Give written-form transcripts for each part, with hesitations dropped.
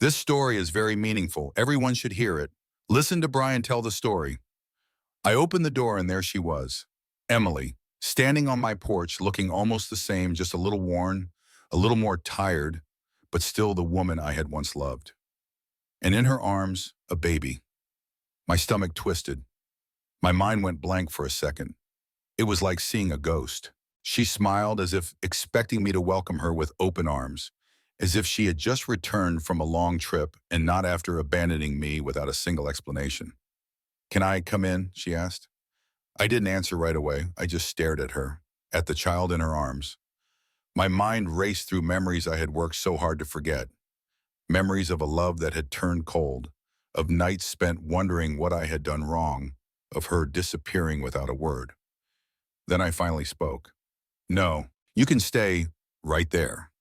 This story is very meaningful. Everyone should hear it. Listen to Brian tell the story. I opened the door and there she was, Emily, standing on my porch looking almost the same, just a little worn, a little more tired, but still the woman I had once loved. And in her arms, a baby. My stomach twisted. My mind went blank for a second. It was like seeing a ghost. She smiled as if expecting me to welcome her with open arms, as if she had just returned from a long trip and not after abandoning me without a single explanation. "Can I come in?" she asked. I didn't answer right away. I just stared at her, at the child in her arms. My mind raced through memories I had worked so hard to forget. Memories of a love that had turned cold, of nights spent wondering what I had done wrong, of her disappearing without a word. Then I finally spoke. "No, you can stay right there."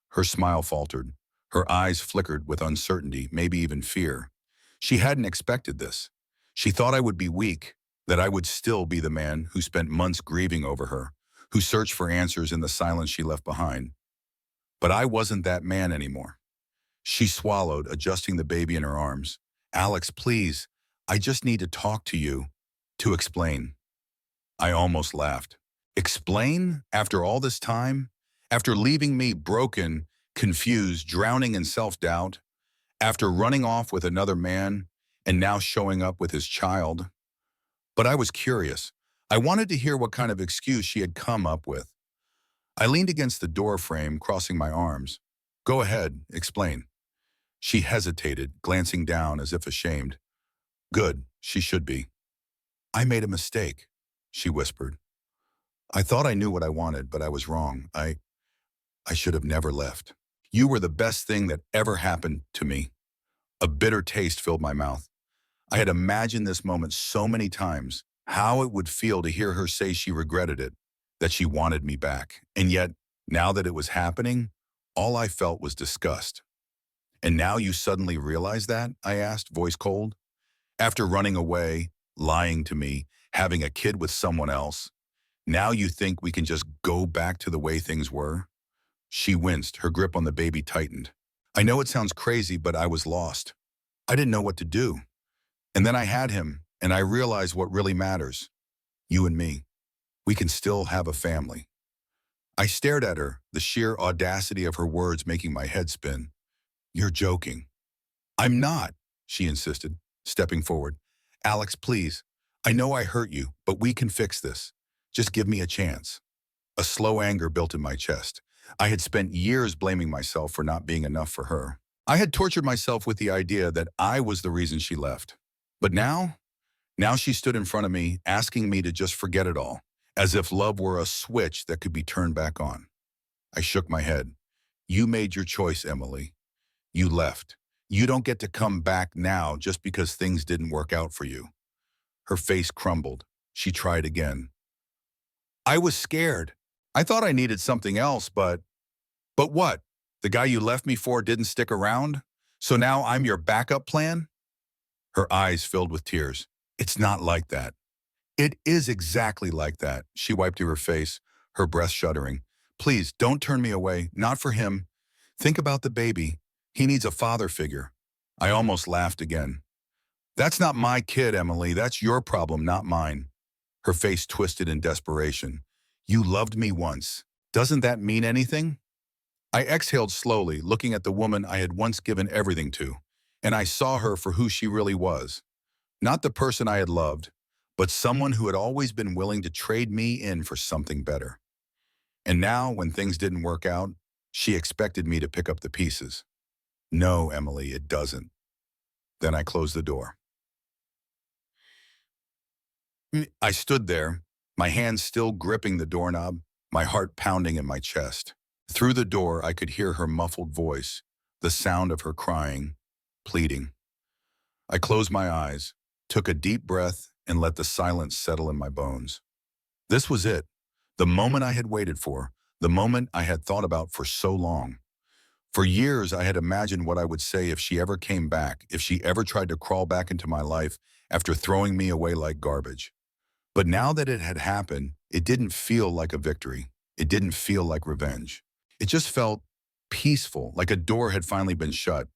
Her smile faltered. Her eyes flickered with uncertainty, maybe even fear. She hadn't expected this. She thought I would be weak, that I would still be the man who spent months grieving over her, who searched for answers in the silence she left behind. But I wasn't that man anymore. She swallowed, adjusting the baby in her arms. "Alex, please, I just need to talk to you, to explain." I almost laughed. Explain? After all this time? After leaving me broken, confused, drowning in self-doubt? After running off with another man and now showing up with his child? But I was curious. I wanted to hear what kind of excuse she had come up with. I leaned against the door frame, crossing my arms. "Go ahead, explain." She hesitated, glancing down as if ashamed. "Good, she should be." "I made a mistake," she whispered. "I thought I knew what I wanted, but I was wrong. I should have never left. You were the best thing that ever happened to me." A bitter taste filled my mouth. I had imagined this moment so many times, how it would feel to hear her say she regretted it, that she wanted me back. And yet, now that it was happening, all I felt was disgust. "And now you suddenly realize that?" I asked, voice cold. "After running away, lying to me, having a kid with someone else, now you think we can just go back to the way things were?" She winced, her grip on the baby tightened. "I know it sounds crazy, but I was lost. I didn't know what to do. And then I had him, and I realized what really matters. You and me. We can still have a family." I stared at her, the sheer audacity of her words making my head spin. "You're joking." "I'm not," she insisted, stepping forward. "Alex, please. I know I hurt you, but we can fix this. Just give me a chance." A slow anger built in my chest. I had spent years blaming myself for not being enough for her. I had tortured myself with the idea that I was the reason she left. But now she stood in front of me, asking me to just forget it all, as if love were a switch that could be turned back on. I shook my head. "You made your choice, Emily. You left. You don't get to come back now just because things didn't work out for you." Her face crumbled. She tried again. "I was scared. I thought I needed something else, but..." "But what? The guy you left me for didn't stick around? So now I'm your backup plan?" Her eyes filled with tears. "It's not like that." "It is exactly like that." She wiped to her face, her breath shuddering. "Please, don't turn me away. Not for him. Think about the baby. He needs a father figure." I almost laughed again. "That's not my kid, Emily. That's your problem, not mine." Her face twisted in desperation. "You loved me once. Doesn't that mean anything?" I exhaled slowly, looking at the woman I had once given everything to, and I saw her for who she really was. Not the person I had loved, but someone who had always been willing to trade me in for something better. And now, when things didn't work out, she expected me to pick up the pieces. "No, Emily, it doesn't." Then I closed the door. I stood there, my hands still gripping the doorknob, my heart pounding in my chest. Through the door, I could hear her muffled voice, the sound of her crying, pleading. I closed my eyes, took a deep breath, and let the silence settle in my bones. This was it, the moment I had waited for, the moment I had thought about for so long. For years, I had imagined what I would say if she ever came back, if she ever tried to crawl back into my life after throwing me away like garbage. But now that it had happened, it didn't feel like a victory. It didn't feel like revenge. It just felt peaceful, like a door had finally been shut.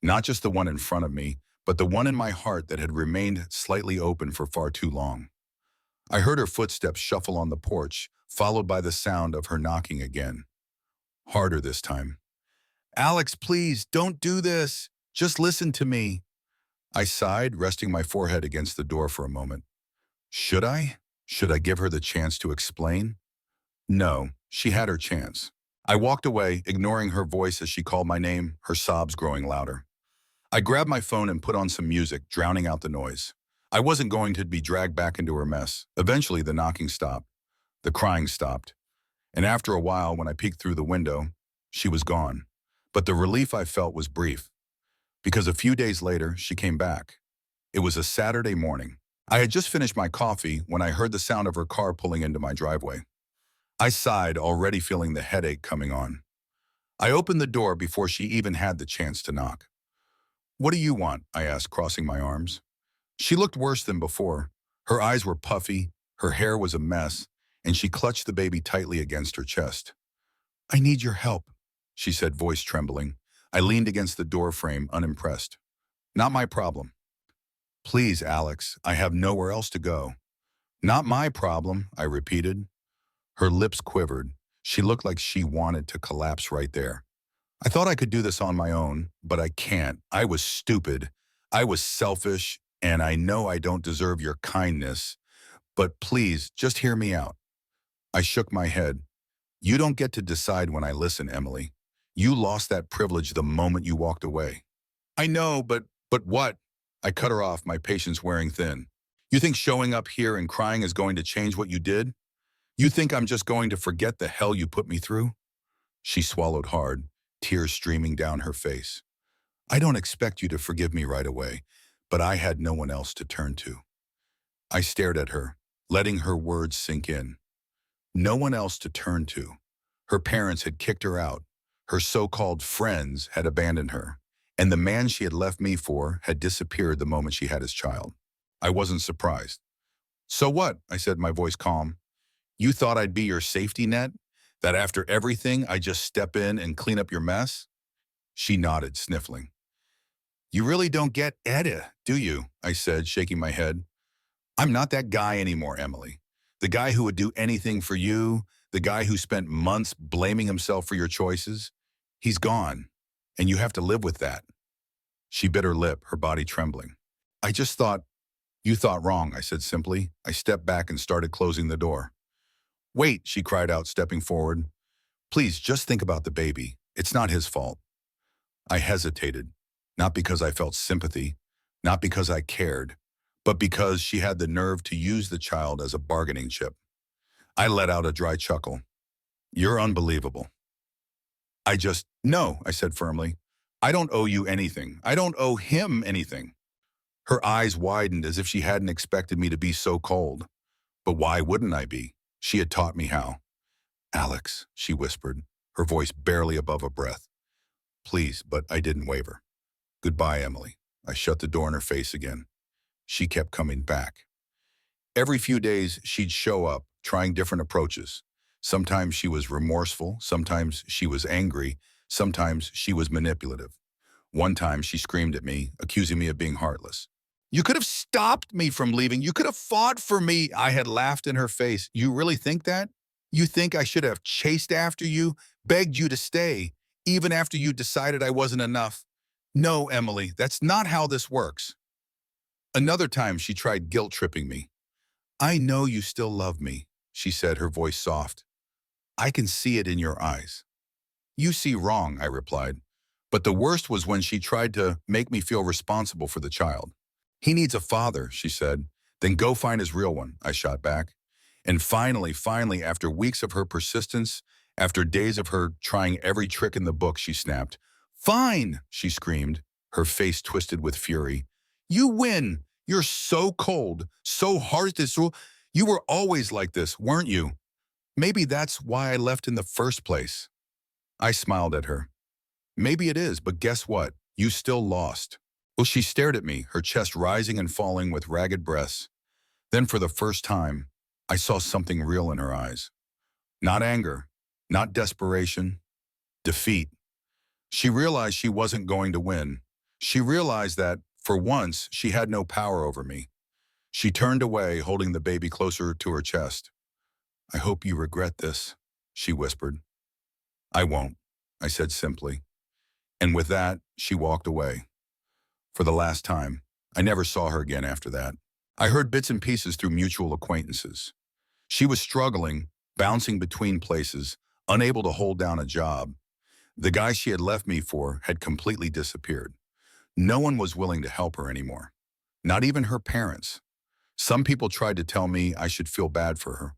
Not just the one in front of me, but the one in my heart that had remained slightly open for far too long. I heard her footsteps shuffle on the porch, followed by the sound of her knocking again. Harder this time. "Alex, please, don't do this. Just listen to me." I sighed, resting my forehead against the door for a moment. Should I? Should I give her the chance to explain? No, she had her chance. I walked away, ignoring her voice as she called my name, her sobs growing louder. I grabbed my phone and put on some music, drowning out the noise. I wasn't going to be dragged back into her mess. Eventually, the knocking stopped. The crying stopped. And after a while, when I peeked through the window, she was gone. But the relief I felt was brief, because a few days later, she came back. It was a Saturday morning. I had just finished my coffee when I heard the sound of her car pulling into my driveway. I sighed, already feeling the headache coming on. I opened the door before she even had the chance to knock. "What do you want?" I asked, crossing my arms. She looked worse than before. Her eyes were puffy, her hair was a mess, and she clutched the baby tightly against her chest. "I need your help," she said, voice trembling. I leaned against the door frame, unimpressed. "Not my problem." "Please, Alex, I have nowhere else to go." "Not my problem," I repeated. Her lips quivered. She looked like she wanted to collapse right there. "I thought I could do this on my own, but I can't. I was stupid. I was selfish, and I know I don't deserve your kindness. But please, just hear me out." I shook my head. "You don't get to decide when I listen, Emily. You lost that privilege the moment you walked away." "I know, but what?" I cut her off, my patience wearing thin. "You think showing up here and crying is going to change what you did? You think I'm just going to forget the hell you put me through?" She swallowed hard, tears streaming down her face. "I don't expect you to forgive me right away, but I had no one else to turn to." I stared at her, letting her words sink in. No one else to turn to. Her parents had kicked her out. Her so-called friends had abandoned her. And the man she had left me for had disappeared the moment she had his child. I wasn't surprised. "So what?" I said, my voice calm. "You thought I'd be your safety net? That after everything, I just step in and clean up your mess?" She nodded, sniffling. "You really don't get it, do you?" I said, shaking my head. "I'm not that guy anymore, Emily. The guy who would do anything for you, the guy who spent months blaming himself for your choices. He's gone, and you have to live with that." She bit her lip, her body trembling. "I just thought—" "You thought wrong," I said simply. I stepped back and started closing the door. "Wait," she cried out, stepping forward. "Please, just think about the baby. It's not his fault." I hesitated, not because I felt sympathy, not because I cared, but because she had the nerve to use the child as a bargaining chip. I let out a dry chuckle. "You're unbelievable." "No," I said firmly. "I don't owe you anything. I don't owe him anything." Her eyes widened as if she hadn't expected me to be so cold. But why wouldn't I be? She had taught me how. "Alex," she whispered, her voice barely above a breath. "Please," but I didn't waver. "Goodbye, Emily." I shut the door in her face again. She kept coming back. Every few days, she'd show up, trying different approaches. Sometimes she was remorseful, sometimes she was angry, sometimes she was manipulative. One time she screamed at me, accusing me of being heartless. "You could have stopped me from leaving. You could have fought for me." I had laughed in her face. "You really think that? You think I should have chased after you, begged you to stay, even after you decided I wasn't enough? No, Emily, that's not how this works." Another time she tried guilt-tripping me. "I know you still love me," she said, her voice soft. "I can see it in your eyes." "You see wrong," I replied. But the worst was when she tried to make me feel responsible for the child. "He needs a father," she said. "Then go find his real one," I shot back. And finally, after weeks of her persistence, after days of her trying every trick in the book, she snapped. "Fine," she screamed, her face twisted with fury. "You win. You're so cold, so heartless. You were always like this, weren't you? Maybe that's why I left in the first place." I smiled at her. "Maybe it is, but guess what? You still lost." Well, she stared at me, her chest rising and falling with ragged breaths. Then for the first time, I saw something real in her eyes. Not anger, not desperation, defeat. She realized she wasn't going to win. She realized that, for once, she had no power over me. She turned away, holding the baby closer to her chest. "I hope you regret this," she whispered. "I won't," I said simply. And with that, she walked away. For the last time, I never saw her again after that. I heard bits and pieces through mutual acquaintances. She was struggling, bouncing between places, unable to hold down a job. The guy she had left me for had completely disappeared. No one was willing to help her anymore. Not even her parents. Some people tried to tell me I should feel bad for her.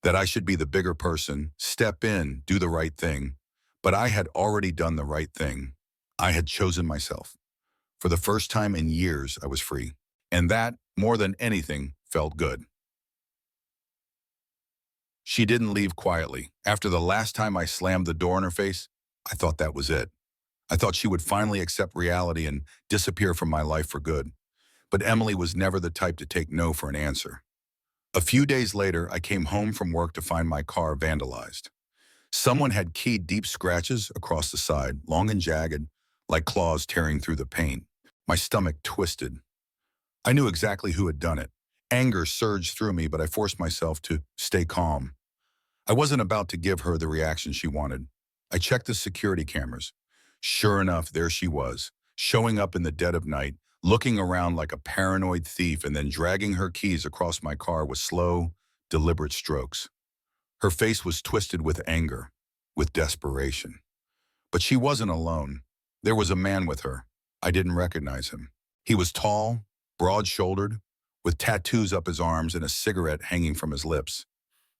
That I should be the bigger person, step in, do the right thing. But I had already done the right thing. I had chosen myself. For the first time in years, I was free. And that, more than anything, felt good. She didn't leave quietly. After the last time I slammed the door in her face, I thought that was it. I thought she would finally accept reality and disappear from my life for good. But Emily was never the type to take no for an answer. A few days later, I came home from work to find my car vandalized. Someone had keyed deep scratches across the side, long and jagged, like claws tearing through the paint. My stomach twisted. I knew exactly who had done it. Anger surged through me, but I forced myself to stay calm. I wasn't about to give her the reaction she wanted. I checked the security cameras. Sure enough, there she was, showing up in the dead of night, looking around like a paranoid thief and then dragging her keys across my car with slow, deliberate strokes. Her face was twisted with anger, with desperation. But she wasn't alone. There was a man with her. I didn't recognize him. He was tall, broad-shouldered, with tattoos up his arms and a cigarette hanging from his lips.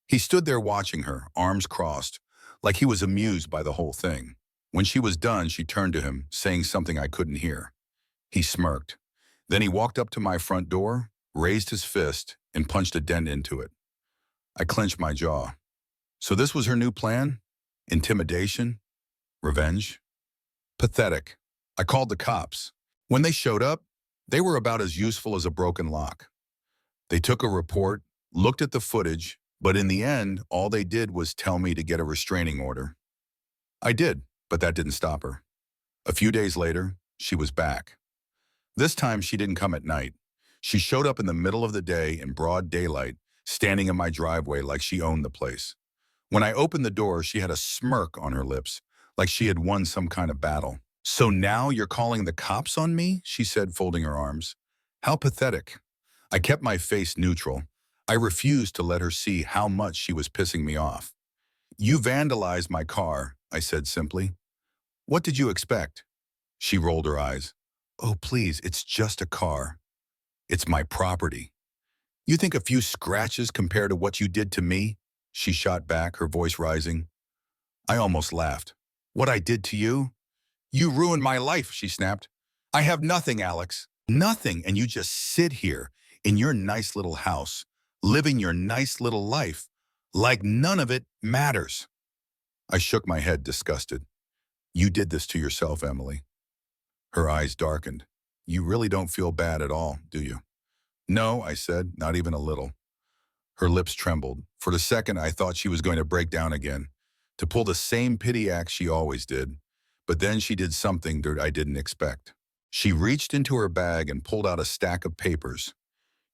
He stood there watching her, arms crossed, like he was amused by the whole thing. When she was done, she turned to him, saying something I couldn't hear. He smirked. Then he walked up to my front door, raised his fist, and punched a dent into it. I clenched my jaw. So this was her new plan? Intimidation? Revenge? Pathetic. I called the cops. When they showed up, they were about as useful as a broken lock. They took a report, looked at the footage, but in the end, all they did was tell me to get a restraining order. I did, but that didn't stop her. A few days later, she was back. This time, she didn't come at night. She showed up in the middle of the day in broad daylight, standing in my driveway like she owned the place. When I opened the door, she had a smirk on her lips, like she had won some kind of battle. "So now you're calling the cops on me?" she said, folding her arms. How pathetic. I kept my face neutral. I refused to let her see how much she was pissing me off. "You vandalized my car," I said simply. "What did you expect?" She rolled her eyes. "Oh, please, it's just a car. It's my property. You think a few scratches compare to what you did to me?" She shot back, her voice rising. I almost laughed. "What I did to you? You ruined my life," she snapped. "I have nothing, Alex. Nothing, and you just sit here in your nice little house, living your nice little life, like none of it matters." I shook my head, disgusted. "You did this to yourself, Emily." Her eyes darkened. "You really don't feel bad at all, do you?" "No," I said, "not even a little." Her lips trembled. For a second, I thought she was going to break down again, to pull the same pity act she always did. But then she did something that I didn't expect. She reached into her bag and pulled out a stack of papers.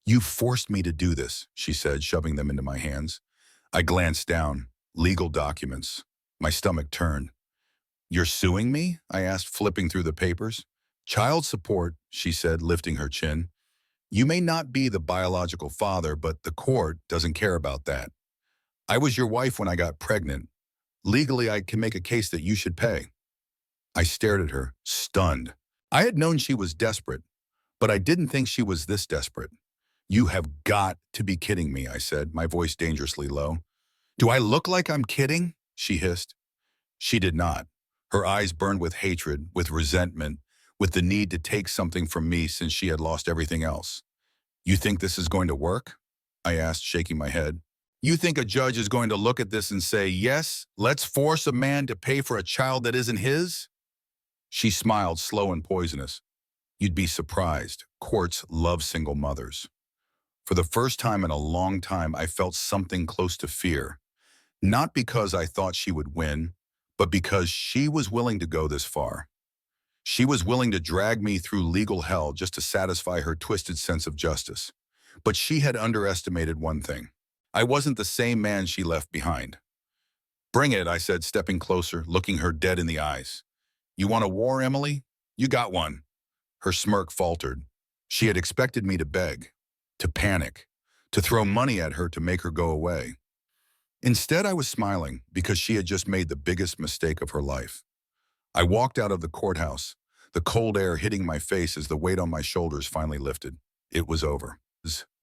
"You forced me to do this," she said, shoving them into my hands. I glanced down. Legal documents. My stomach turned. "You're suing me?" I asked, flipping through the papers. "Child support," she said, lifting her chin. "You may not be the biological father, but the court doesn't care about that. I was your wife when I got pregnant. Legally, I can make a case that you should pay." I stared at her, stunned. I had known she was desperate, but I didn't think she was this desperate. "You have got to be kidding me," I said, my voice dangerously low. "Do I look like I'm kidding?" she hissed. She did not. Her eyes burned with hatred, with resentment, with the need to take something from me since she had lost everything else. "You think this is going to work?" I asked, shaking my head. "You think a judge is going to look at this and say, yes, let's force a man to pay for a child that isn't his?" She smiled, slow and poisonous. "You'd be surprised. Courts love single mothers." For the first time in a long time, I felt something close to fear. Not because I thought she would win, but because she was willing to go this far. She was willing to drag me through legal hell just to satisfy her twisted sense of justice. But she had underestimated one thing. I wasn't the same man she left behind. Bring it, I said, stepping closer, looking her dead in the eyes. You want a war, Emily? You got one. Her smirk faltered. She had expected me to beg, to panic, to throw money at her to make her go away. Instead, I was smiling because she had just made the biggest mistake of her life. I walked out of the courthouse, the cold air hitting my face as the weight on my shoulders finally lifted. It was over.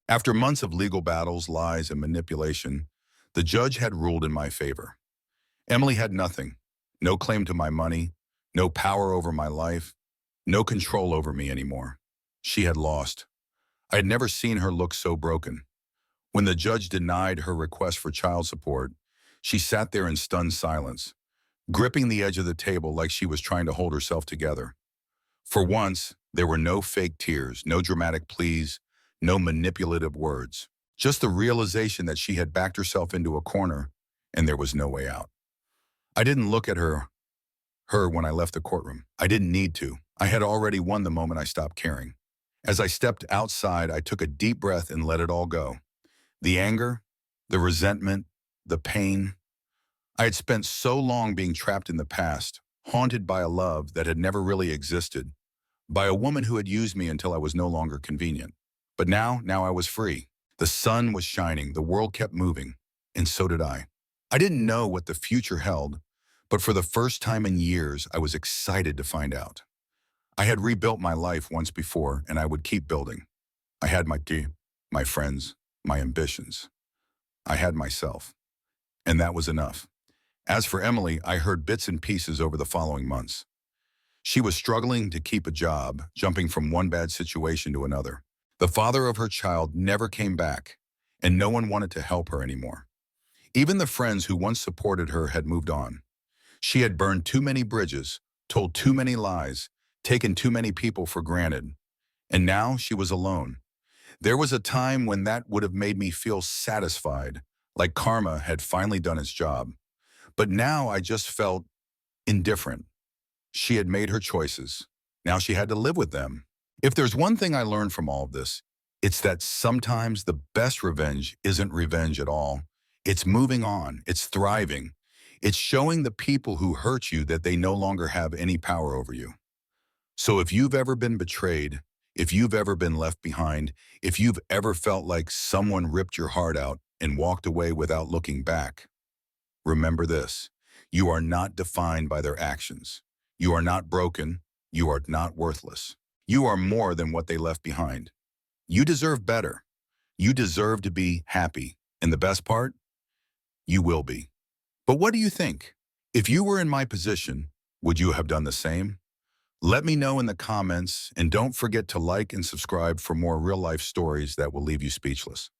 After months of legal battles, lies, and manipulation, the judge had ruled in my favor. Emily had nothing, no claim to my money, no power over my life, no control over me anymore. She had lost. I had never seen her look so broken. When the judge denied her request for child support, she sat there in stunned silence, gripping the edge of the table like she was trying to hold herself together. For once, there were no fake tears, no dramatic pleas, no manipulative words, just the realization that she had backed herself into a corner and there was no way out. I didn't look at her when I left the courtroom. I didn't need to. I had already won the moment I stopped caring. As I stepped outside, I took a deep breath and let it all go. The anger, the resentment, the pain. I had spent so long being trapped in the past, haunted by a love that had never really existed, by a woman who had used me until I was no longer convenient. But now I was free. The sun was shining, the world kept moving, and so did I. I didn't know what the future held, but for the first time in years, I was excited to find out. I had rebuilt my life once before, and I would keep building. I had my team, my friends, my ambitions. I had myself, and that was enough. As for Emily, I heard bits and pieces over the following months. She was struggling to keep a job, jumping from one bad situation to another. The father of her child never came back, and no one wanted to help her anymore. Even the friends who once supported her had moved on. She had burned too many bridges, told too many lies, taken too many people for granted, and now she was alone. There was a time when that would have made me feel satisfied, like karma had finally done its job. But now I just felt indifferent. She had made her choices. Now she had to live with them. If there's one thing I learned from all of this, it's that sometimes the best revenge isn't revenge at all. It's moving on. It's thriving. It's showing the people who hurt you that they no longer have any power over you. So if you've ever been betrayed, if you've ever been left behind, if you've ever felt like someone ripped your heart out and walked away without looking back, remember this: you are not defined by their actions. You are not broken. You are not worthless. You are more than what they left behind. You deserve better. You deserve to be happy. And the best part? You will be. But what do you think? If you were in my position, would you have done the same? Let me know in the comments, and don't forget to like and subscribe for more real-life stories that will leave you speechless.